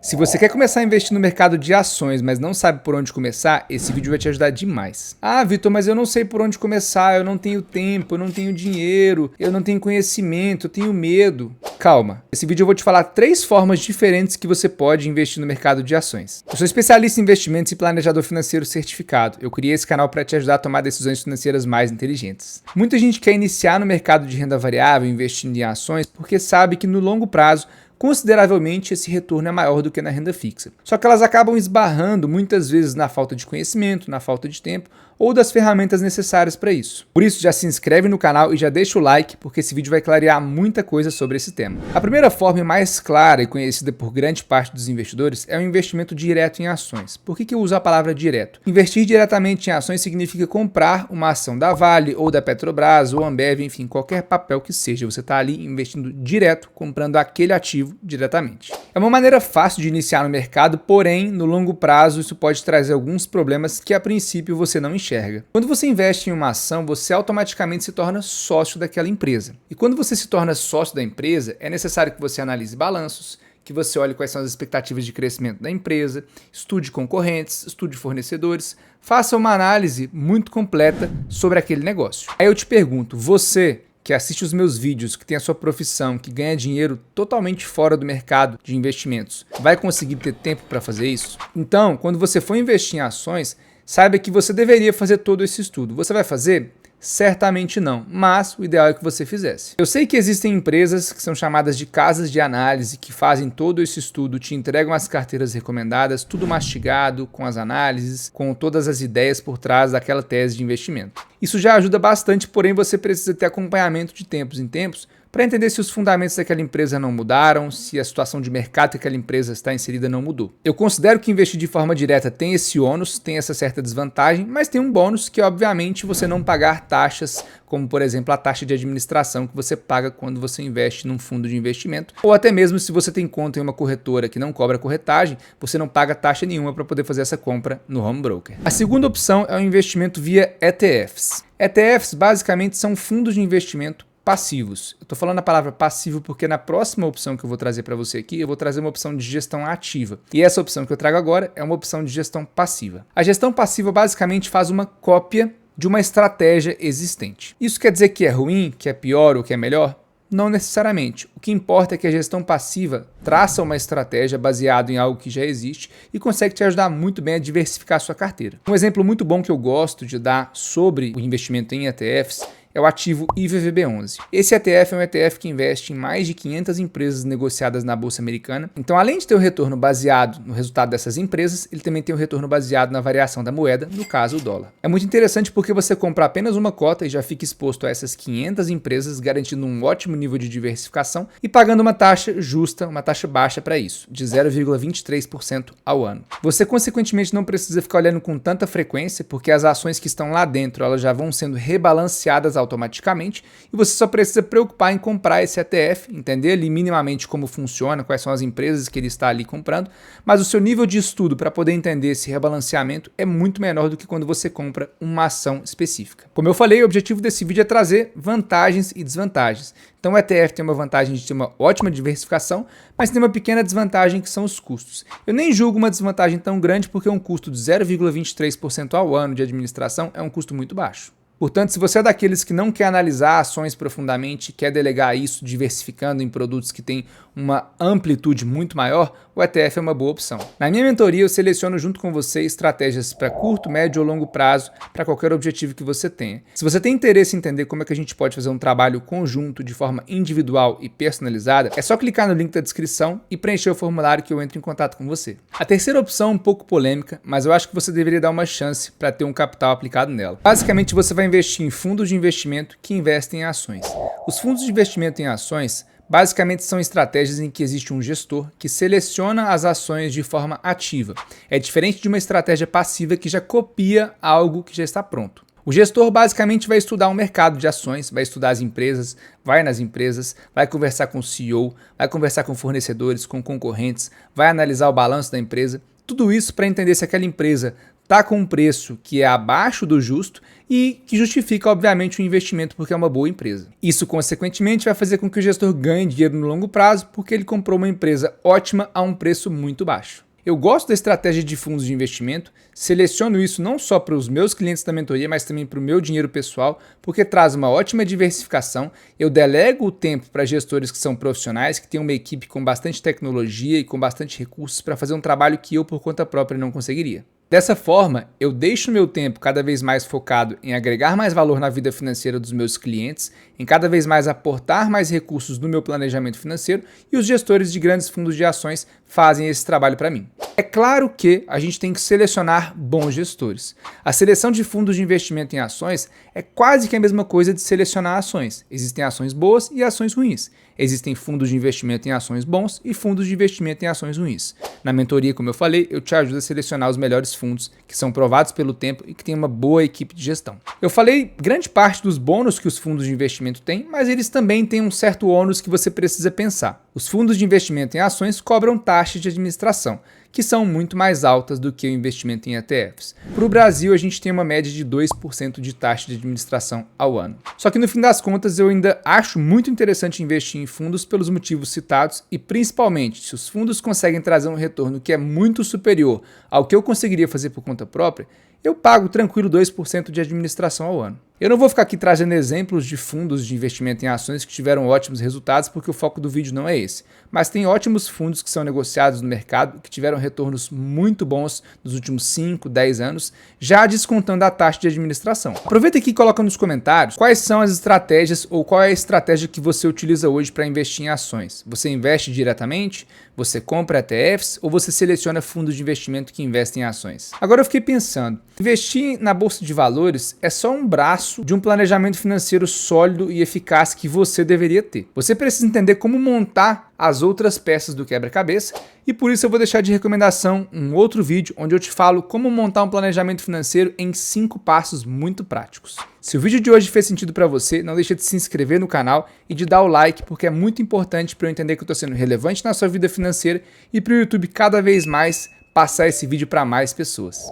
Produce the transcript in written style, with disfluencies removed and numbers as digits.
Se você quer começar a investir no mercado de ações, mas não sabe por onde começar, esse vídeo vai te ajudar demais. Ah, Vitor, mas eu não sei por onde começar, eu não tenho tempo, eu não tenho dinheiro, eu não tenho conhecimento, eu tenho medo. Calma, nesse vídeo eu vou te falar 3 formas diferentes que você pode investir no mercado de ações. Eu sou especialista em investimentos e planejador financeiro certificado. Eu criei esse canal para te ajudar a tomar decisões financeiras mais inteligentes. Muita gente quer iniciar no mercado de renda variável investindo em ações porque sabe que no longo prazo consideravelmente esse retorno é maior do que na renda fixa. Só que elas acabam esbarrando muitas vezes na falta de conhecimento, na falta de tempo ou das ferramentas necessárias para isso. Por isso, já se inscreve no canal e já deixa o like, porque esse vídeo vai clarear muita coisa sobre esse tema. A primeira forma e mais clara e conhecida por grande parte dos investidores é o investimento direto em ações. Por que eu uso a palavra direto? Investir diretamente em ações significa comprar uma ação da Vale, ou da Petrobras, ou Ambev, enfim, qualquer papel que seja. Você está ali investindo direto, comprando aquele ativo diretamente. É uma maneira fácil de iniciar no mercado, porém, no longo prazo, isso pode trazer alguns problemas que a princípio você não enxerga. Quando você investe em uma ação, você automaticamente se torna sócio daquela empresa. E quando você se torna sócio da empresa, é necessário que você analise balanços, que você olhe quais são as expectativas de crescimento da empresa, estude concorrentes, estude fornecedores, faça uma análise muito completa sobre aquele negócio. Aí eu te pergunto, você que assiste os meus vídeos, que tem a sua profissão, que ganha dinheiro totalmente fora do mercado de investimentos, vai conseguir ter tempo para fazer isso? Então, quando você for investir em ações, saiba que você deveria fazer todo esse estudo. Você vai fazer? Certamente não, mas o ideal é que você fizesse. Eu sei que existem empresas que são chamadas de casas de análise, que fazem todo esse estudo, te entregam as carteiras recomendadas, tudo mastigado, com as análises, com todas as ideias por trás daquela tese de investimento. Isso já ajuda bastante, porém você precisa ter acompanhamento de tempos em tempos para entender se os fundamentos daquela empresa não mudaram, se a situação de mercado que aquela empresa está inserida não mudou. Eu considero que investir de forma direta tem esse ônus, tem essa certa desvantagem, mas tem um bônus que é, obviamente, você não pagar taxas, como por exemplo a taxa de administração que você paga quando você investe num fundo de investimento, ou até mesmo se você tem conta em uma corretora que não cobra corretagem, você não paga taxa nenhuma para poder fazer essa compra no home broker. A segunda opção é o investimento via ETFs. ETFs basicamente são fundos de investimento passivos. Eu estou falando a palavra passivo porque na próxima opção que eu vou trazer para você aqui, eu vou trazer uma opção de gestão ativa. E essa opção que eu trago agora é uma opção de gestão passiva. A gestão passiva basicamente faz uma cópia de uma estratégia existente. Isso quer dizer que é ruim, que é pior ou que é melhor? Não necessariamente. O que importa é que a gestão passiva traça uma estratégia baseada em algo que já existe e consegue te ajudar muito bem a diversificar a sua carteira. Um exemplo muito bom que eu gosto de dar sobre o investimento em ETFs é o ativo IVVB11. Esse ETF é um ETF que investe em mais de 500 empresas negociadas na Bolsa Americana. Então, além de ter o retorno baseado no resultado dessas empresas, ele também tem o retorno baseado na variação da moeda, no caso o dólar. É muito interessante porque você compra apenas uma cota e já fica exposto a essas 500 empresas, garantindo um ótimo nível de diversificação e pagando uma taxa justa, uma taxa baixa para isso, de 0,23% ao ano. Você, consequentemente, não precisa ficar olhando com tanta frequência, porque as ações que estão lá dentro elas já vão sendo rebalanceadas automaticamente e você só precisa preocupar em comprar esse ETF, entender ali minimamente como funciona, quais são as empresas que ele está ali comprando, mas o seu nível de estudo para poder entender esse rebalanceamento é muito menor do que quando você compra uma ação específica. Como eu falei, o objetivo desse vídeo é trazer vantagens e desvantagens. Então o ETF tem uma vantagem de ter uma ótima diversificação, mas tem uma pequena desvantagem que são os custos. Eu nem julgo uma desvantagem tão grande porque um custo de 0,23% ao ano de administração é um custo muito baixo. Portanto, se você é daqueles que não quer analisar ações profundamente, quer delegar isso diversificando em produtos que têm uma amplitude muito maior, o ETF é uma boa opção. Na minha mentoria, eu seleciono junto com você estratégias para curto, médio ou longo prazo, para qualquer objetivo que você tenha. Se você tem interesse em entender como é que a gente pode fazer um trabalho conjunto de forma individual e personalizada, é só clicar no link da descrição e preencher o formulário que eu entro em contato com você. A terceira opção é um pouco polêmica, mas eu acho que você deveria dar uma chance para ter um capital aplicado nela. Basicamente, você vai investir em fundos de investimento que investem em ações. Os fundos de investimento em ações basicamente são estratégias em que existe um gestor que seleciona as ações de forma ativa. É diferente de uma estratégia passiva que já copia algo que já está pronto. O gestor basicamente vai estudar o mercado de ações, vai estudar as empresas, vai nas empresas, vai conversar com o CEO, vai conversar com fornecedores, com concorrentes, vai analisar o balanço da empresa. Tudo isso para entender se aquela empresa está com um preço que é abaixo do justo e que justifica, obviamente, o investimento porque é uma boa empresa. Isso, consequentemente, vai fazer com que o gestor ganhe dinheiro no longo prazo porque ele comprou uma empresa ótima a um preço muito baixo. Eu gosto da estratégia de fundos de investimento, seleciono isso não só para os meus clientes da mentoria, mas também para o meu dinheiro pessoal, porque traz uma ótima diversificação, eu delego o tempo para gestores que são profissionais, que têm uma equipe com bastante tecnologia e com bastante recursos para fazer um trabalho que eu por conta própria não conseguiria. Dessa forma, eu deixo meu tempo cada vez mais focado em agregar mais valor na vida financeira dos meus clientes, em cada vez mais aportar mais recursos no meu planejamento financeiro e os gestores de grandes fundos de ações fazem esse trabalho para mim. É claro que a gente tem que selecionar bons gestores. A seleção de fundos de investimento em ações é quase que a mesma coisa de selecionar ações. Existem ações boas e ações ruins. Existem fundos de investimento em ações bons e fundos de investimento em ações ruins. Na mentoria, como eu falei, eu te ajudo a selecionar os melhores fundos que são provados pelo tempo e que têm uma boa equipe de gestão. Eu falei grande parte dos bônus que os fundos de investimento têm, mas eles também têm um certo ônus que você precisa pensar. Os fundos de investimento em ações cobram taxas de administração, que são muito mais altas do que o investimento em ETFs. Para o Brasil, a gente tem uma média de 2% de taxa de administração ao ano. Só que no fim das contas, eu ainda acho muito interessante investir em fundos pelos motivos citados e principalmente se os fundos conseguem trazer um retorno que é muito superior ao que eu conseguiria fazer por conta própria, eu pago tranquilo 2% de administração ao ano. Eu não vou ficar aqui trazendo exemplos de fundos de investimento em ações que tiveram ótimos resultados, porque o foco do vídeo não é esse. Mas tem ótimos fundos que são negociados no mercado, que tiveram retornos muito bons nos últimos 5, 10 anos, já descontando a taxa de administração. Aproveita aqui e coloca nos comentários quais são as estratégias ou qual é a estratégia que você utiliza hoje para investir em ações. Você investe diretamente? Você compra ETFs? Ou você seleciona fundos de investimento que investem em ações? Agora eu fiquei pensando, investir na bolsa de valores é só um braço de um planejamento financeiro sólido e eficaz que você deveria ter. Você precisa entender como montar as outras peças do quebra-cabeça e por isso eu vou deixar de recomendação um outro vídeo onde eu te falo como montar um planejamento financeiro em 5 passos muito práticos. Se o vídeo de hoje fez sentido para você, não deixa de se inscrever no canal e de dar o like, porque é muito importante para eu entender que eu estou sendo relevante na sua vida financeira e para o YouTube cada vez mais passar esse vídeo para mais pessoas.